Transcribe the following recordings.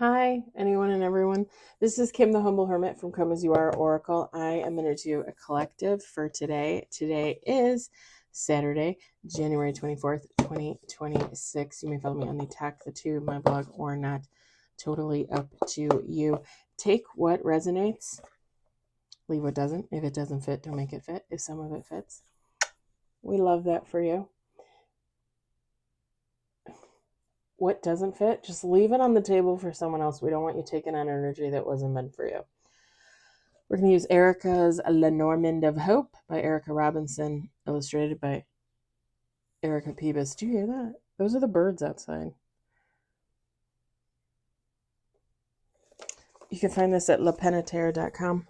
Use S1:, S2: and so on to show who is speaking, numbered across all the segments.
S1: Hi, anyone and everyone. This is Kim the Humble Hermit from Come As You Are Oracle. I am going to do a collective for today. Today is Saturday, January 24th, 2026. You may follow me on the Talk the Tube, my blog, or not. Totally up to you. Take what resonates, leave what doesn't. If it doesn't fit, don't make it fit. If some of it fits, we love that for you. What doesn't fit, just leave it on the table for someone else. We don't want you taking on energy that wasn't meant for you. We're going to use Erica's Lenormand of Hope by Erica Robinson, illustrated by Erica Peebus. Do you hear that? Those are the birds outside. You can find this at lepeneterre.com.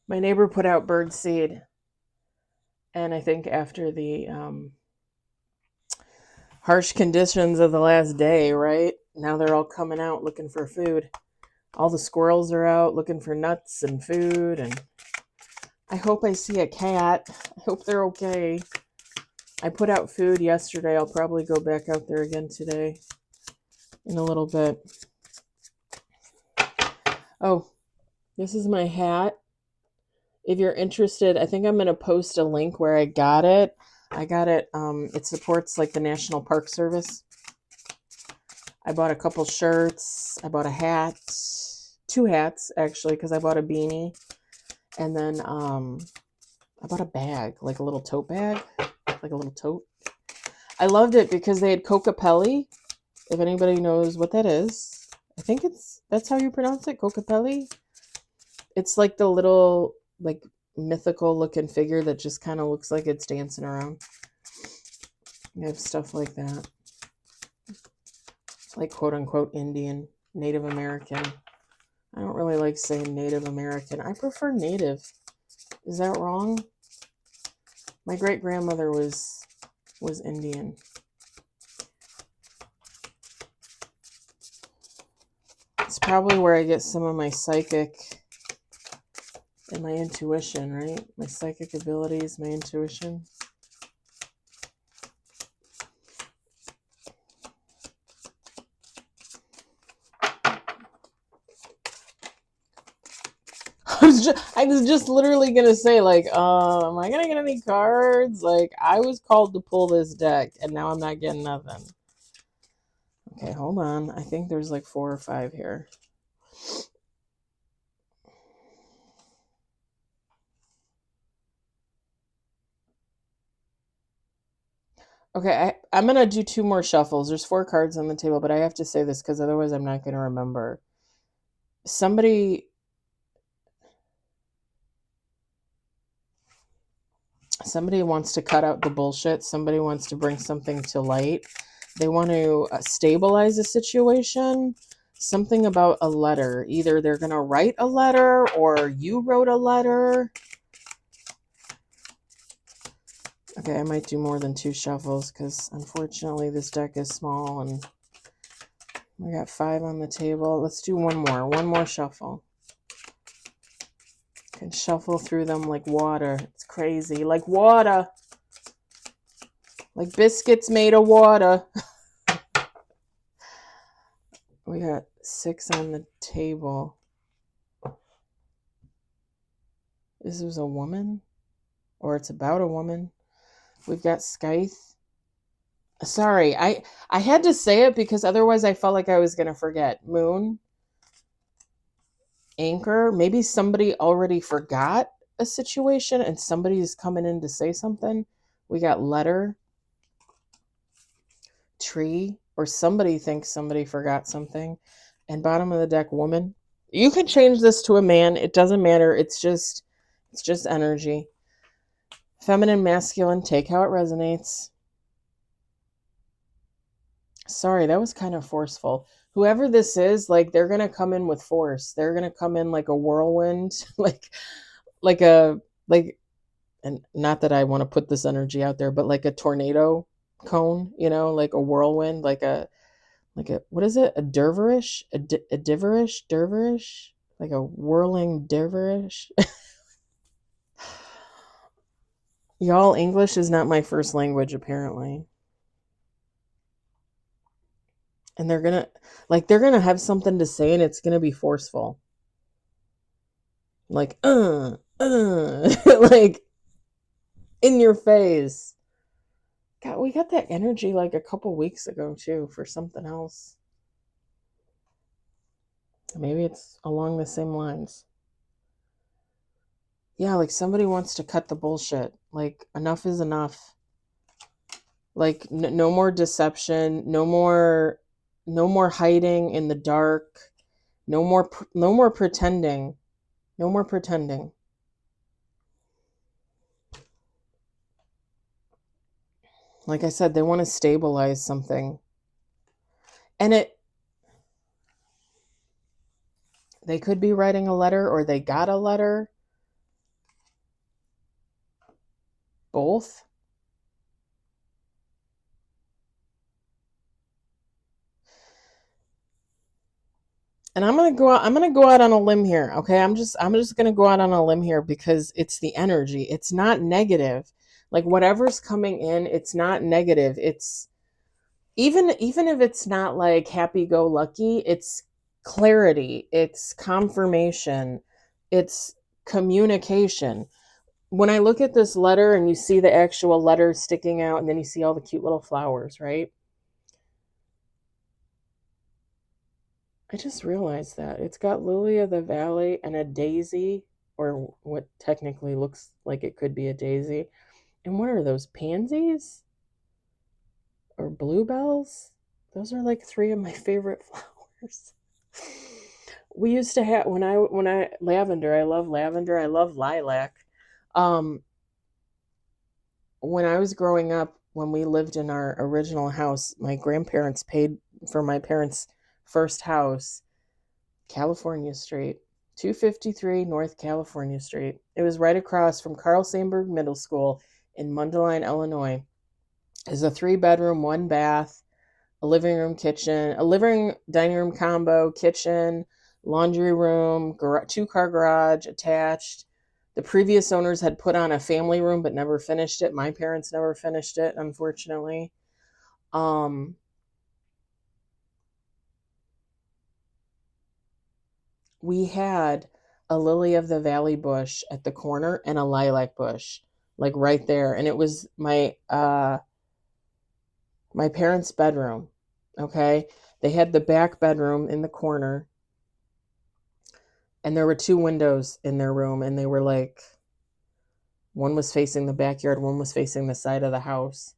S1: My neighbor put out bird seed, and I think after the harsh conditions of the last day, right? Now they're all coming out looking for food. All the squirrels are out looking for nuts and food, and I hope I see a cat. I hope they're okay. I put out food yesterday. I'll probably go back out there again today in a little bit. Oh, this is my hat. If you're interested, I think I'm going to post a link where I got it. It supports like the National Park Service. I bought a couple shirts. I bought a hat. 2 hats, actually, because I bought a beanie. And then I bought a bag, like a little tote bag, like a little tote. I loved it because they had Cocapelli. If anybody knows what that is, I think that's how you pronounce it, Cocapelli. It's like the little, like, mythical looking figure that just kind of looks like it's dancing around. You have stuff like that. It's like quote unquote Indian, Native American. I don't really like saying Native American. I prefer Native. Is that wrong? My great grandmother was Indian. It's probably where I get some of my psychic and my intuition, right? My psychic abilities, my intuition. I was just literally gonna say, like, am I gonna get any cards? Like, I was called to pull this deck, and now I'm not getting nothing. Okay, hold on. I think there's like 4 or 5 here. Okay, I'm gonna do 2 more shuffles. There's 4 cards on the table, but I have to say this because otherwise I'm not gonna remember. Somebody wants to cut out the bullshit. Somebody wants to bring something to light. They want to stabilize a situation. Something about a letter. Either they're going to write a letter or you wrote a letter. Okay, I might do more than 2 shuffles because unfortunately this deck is small and we got 5 on the table. Let's do one more shuffle. I can shuffle through them like water. It's crazy. Like water. Like biscuits made of water. We got 6 on the table. This was a woman, or it's about a woman. We've got Scythe. Sorry, I had to say it because otherwise I felt like I was going to forget. Moon. Anchor. Maybe somebody already forgot a situation and somebody's coming in to say something. We got letter. Tree. Or somebody thinks somebody forgot something. And bottom of the deck, woman. You can change this to a man. It doesn't matter. It's just energy. Feminine, masculine, take how it resonates. Sorry, that was kind of forceful. Whoever this is, like, they're going to come in with force. They're going to come in like a whirlwind, like, and not that I want to put this energy out there, but like a tornado cone, like a whirlwind, like a, what is it? A dervish? A dervish? Like a whirling dervish? Y'all, English is not my first language, apparently. And they're gonna have something to say, and it's gonna be forceful. Like, like in your face. God, we got that energy like a couple weeks ago too for something else. Maybe it's along the same lines. Yeah, like somebody wants to cut the bullshit. Like, enough is enough. Like, no more deception, no more hiding in the dark, no more pretending. No more pretending. Like I said, they want to stabilize something. And they could be writing a letter, or they got a letter. Both. And I'm gonna go out on a limb here. Okay. I'm just gonna go out on a limb here because it's the energy. It's not negative. Like, whatever's coming in, it's not negative. It's even if it's not like happy go lucky, it's clarity, it's confirmation, it's communication. When I look at this letter and you see the actual letter sticking out, and then you see all the cute little flowers, right? I just realized that it's got lily of the valley and a daisy, or what technically looks like it could be a daisy. And what are those, pansies or bluebells? Those are like three of my favorite flowers. We used to have, when I lavender, I love lavender, I love lilac. Um when I was growing up, when we lived in our original house, my grandparents paid for my parents' first house, California Street, 253 North California Street. It was right across from Carl Sandburg Middle School in Mundelein, Illinois. It's a 3-bedroom, 1-bath, a living room, kitchen, a living dining room combo, kitchen, laundry room, 2-car garage attached. The previous owners had put on a family room but never finished it. My parents never finished it, unfortunately. We had a lily of the valley bush at the corner and a lilac bush, like right there, and it was my parents' bedroom. Okay, they had the back bedroom in the corner, and there were 2 windows in their room, and they were like, one was facing the backyard, one was facing the side of the house.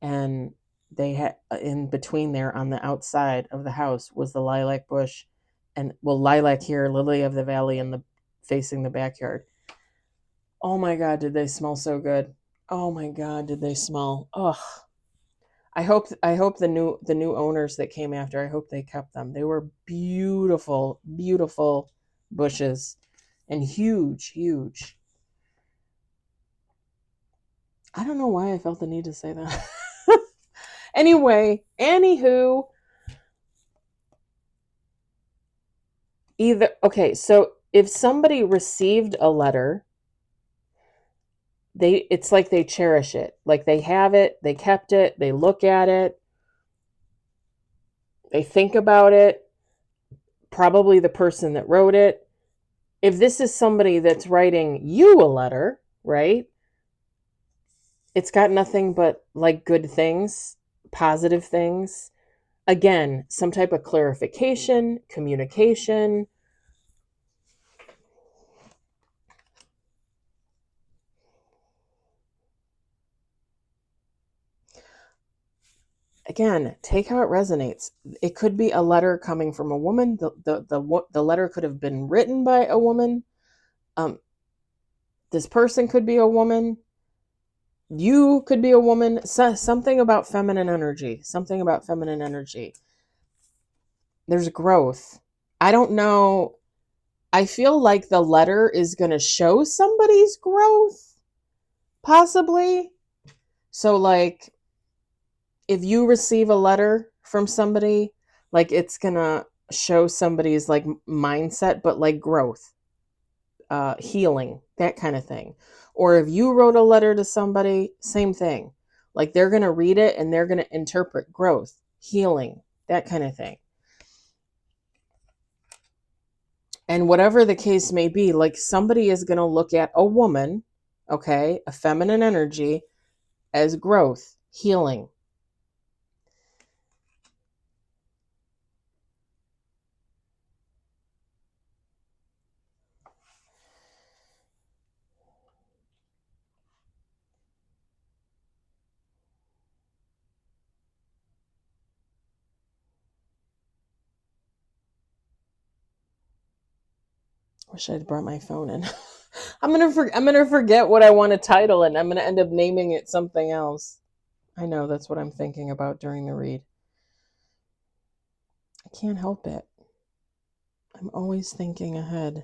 S1: And they had, in between there on the outside of the house, was the lilac bush, and, well, lilac here, lily of the valley, in the facing the backyard. Oh my god, did they smell so good. Oh my god, did they smell. Ugh. I hope the new owners that came after, I hope they kept them. They were beautiful, beautiful bushes, and huge, huge. I don't know why I felt the need to say that. Anyway, anywho, okay, so if somebody received a letter, it's like they cherish it. Like, they have it, they kept it, they look at it, they think about it, probably the person that wrote it. If this is somebody that's writing you a letter, right? It's got nothing but like good things, positive things. Again, some type of clarification, communication. Again, take how it resonates. It could be a letter coming from a woman. The letter could have been written by a woman. This person could be a woman. You could be a woman. Something about feminine energy. Something about feminine energy. There's growth. I don't know. I feel like the letter is going to show somebody's growth, possibly. So, like, if you receive a letter from somebody, like, it's going to show somebody's like mindset, but like growth, healing, that kind of thing. Or if you wrote a letter to somebody, same thing. Like, they're going to read it and they're going to interpret growth, healing, that kind of thing. And whatever the case may be, like somebody is going to look at a woman, okay, a feminine energy, as growth, healing. Wish I'd brought my phone in. I'm gonna forget what I want to title it, and I'm gonna end up naming it something else. I know, that's what I'm thinking about during the read. I can't help it. I'm always thinking ahead.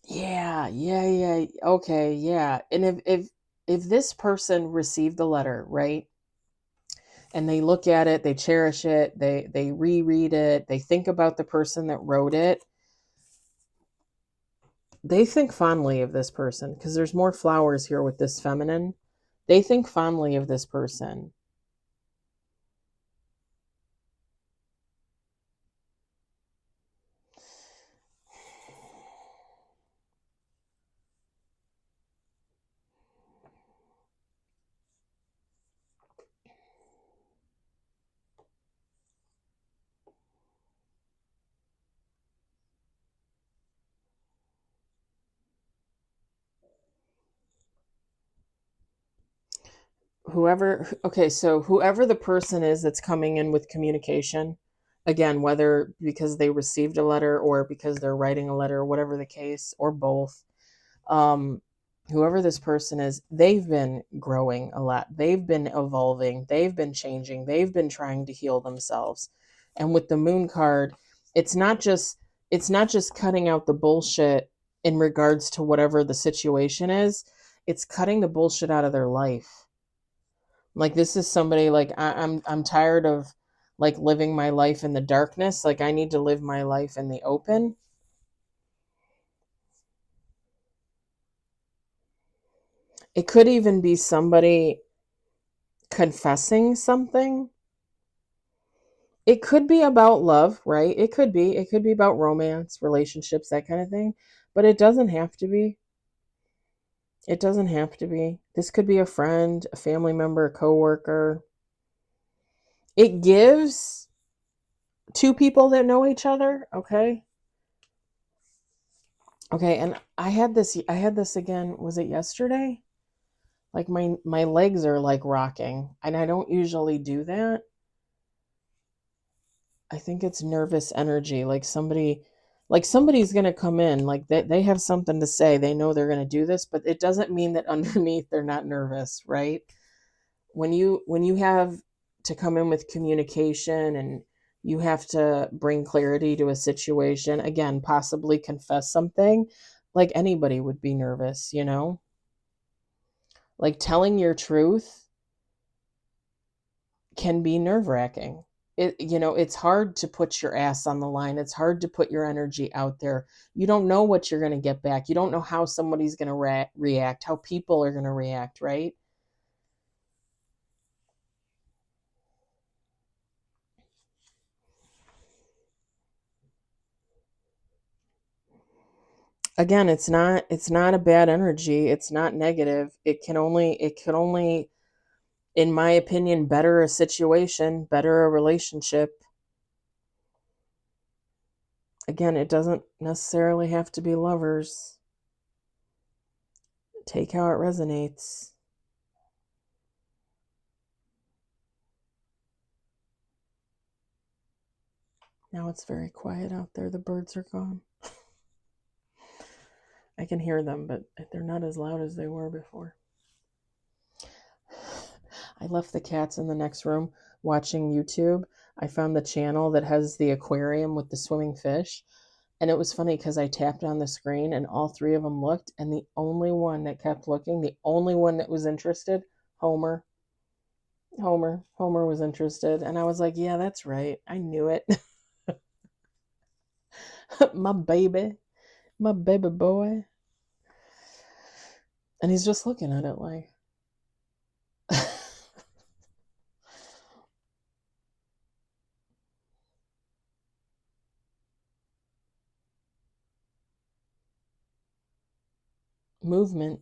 S1: Yeah. Okay, yeah. And if this person received the letter, right? And they look at it, they cherish it, they reread it, they think about the person that wrote it. They think fondly of this person because there's more flowers here with this feminine. They think fondly of this person. So whoever the person is that's coming in with communication, again, whether because they received a letter or because they're writing a letter, whatever the case, or both, um, whoever this person is, they've been growing a lot. They've been evolving. They've been changing. They've been trying to heal themselves. And with the moon card, it's not just cutting out the bullshit in regards to whatever the situation is. It's cutting the bullshit out of their life. Like this is somebody like I'm tired of like living my life in the darkness. Like I need to live my life in the open. It could even be somebody confessing something. It could be about love, right? It could be. It could be about romance, relationships, that kind of thing. But it doesn't have to be. It doesn't have to be. This could be a friend, a family member, a coworker. It gives two people that know each other, okay? Okay, and I had this again, was it yesterday? Like my legs are like rocking, and I don't usually do that. I think it's nervous energy, like somebody's going to come in, like they have something to say. They know they're going to do this, but it doesn't mean that underneath they're not nervous, right? When you have to come in with communication and you have to bring clarity to a situation, again, possibly confess something, like anybody would be nervous, you know? Like telling your truth can be nerve-wracking. It's hard to put your ass on the line. It's hard to put your energy out there. You don't know what you're going to get back. You don't know how somebody's going to react, how people are going to react, right? Again, it's not a bad energy. It's not negative. It can only, in my opinion, better a situation, better a relationship. Again, it doesn't necessarily have to be lovers. Take how it resonates. Now it's very quiet out there. The birds are gone. I can hear them, but they're not as loud as they were before. I left the cats in the next room watching YouTube. I found the channel that has the aquarium with the swimming fish. And it was funny because I tapped on the screen and all three of them looked. And the only one that kept looking, the only one that was interested, Homer. Homer was interested. And I was like, yeah, that's right. I knew it. My baby boy. And he's just looking at it like, movement.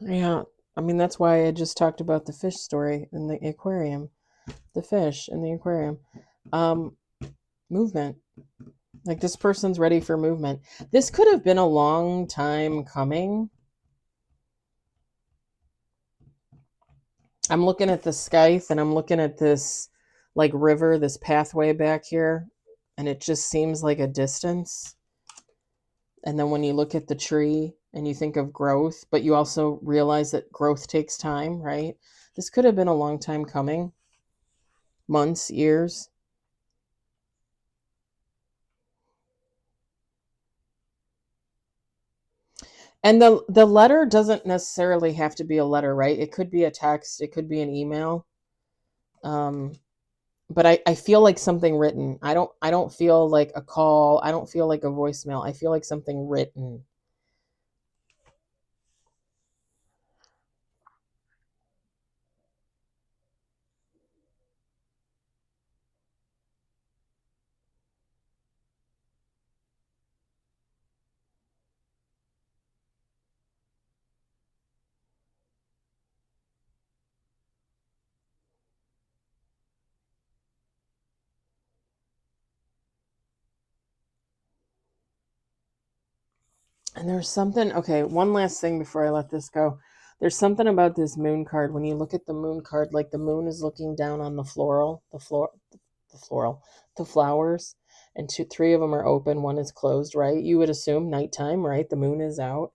S1: Yeah. I mean, that's why I just talked about the fish story in the aquarium, the fish in the aquarium. Um, movement. Like this person's ready for movement. This could have been a long time coming. I'm looking at the scythe and I'm looking at this like river, this pathway back here, and it just seems like a distance. And then when you look at the tree and you think of growth, but you also realize that growth takes time, right? This could have been a long time coming, months, years. And the letter doesn't necessarily have to be a letter, right? It could be a text, it could be an email. Um, but I feel like something written. I don't feel like a call. I don't feel like a voicemail. I feel like something written. And there's something, okay, one last thing before I let this go. There's something about this moon card. When you look at the moon card, like the moon is looking down on the floral, the flowers, and three of them are open, one is closed, right? You would assume nighttime, right? The moon is out.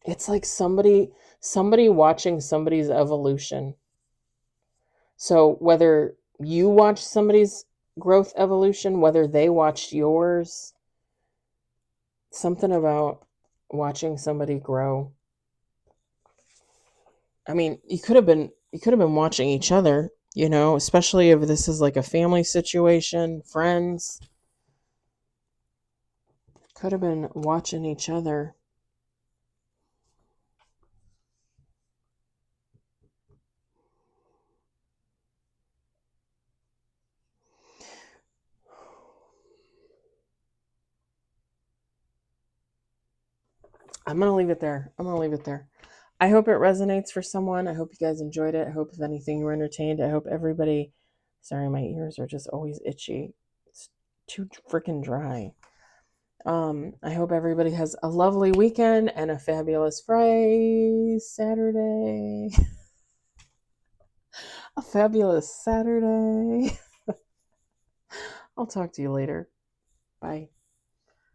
S1: It's like somebody watching somebody's evolution. So whether you watch somebody's growth evolution, whether they watched yours, something about watching somebody grow. I mean, you could have been watching each other, especially if this is like a family situation, friends. Could have been watching each other. I'm going to leave it there. I'm going to leave it there. I hope it resonates for someone. I hope you guys enjoyed it. I hope, if anything, you were entertained. I hope everybody. Sorry, my ears are just always itchy. It's too freaking dry. I hope everybody has a lovely weekend and a fabulous Friday, Saturday. A fabulous Saturday. I'll talk to you later. Bye.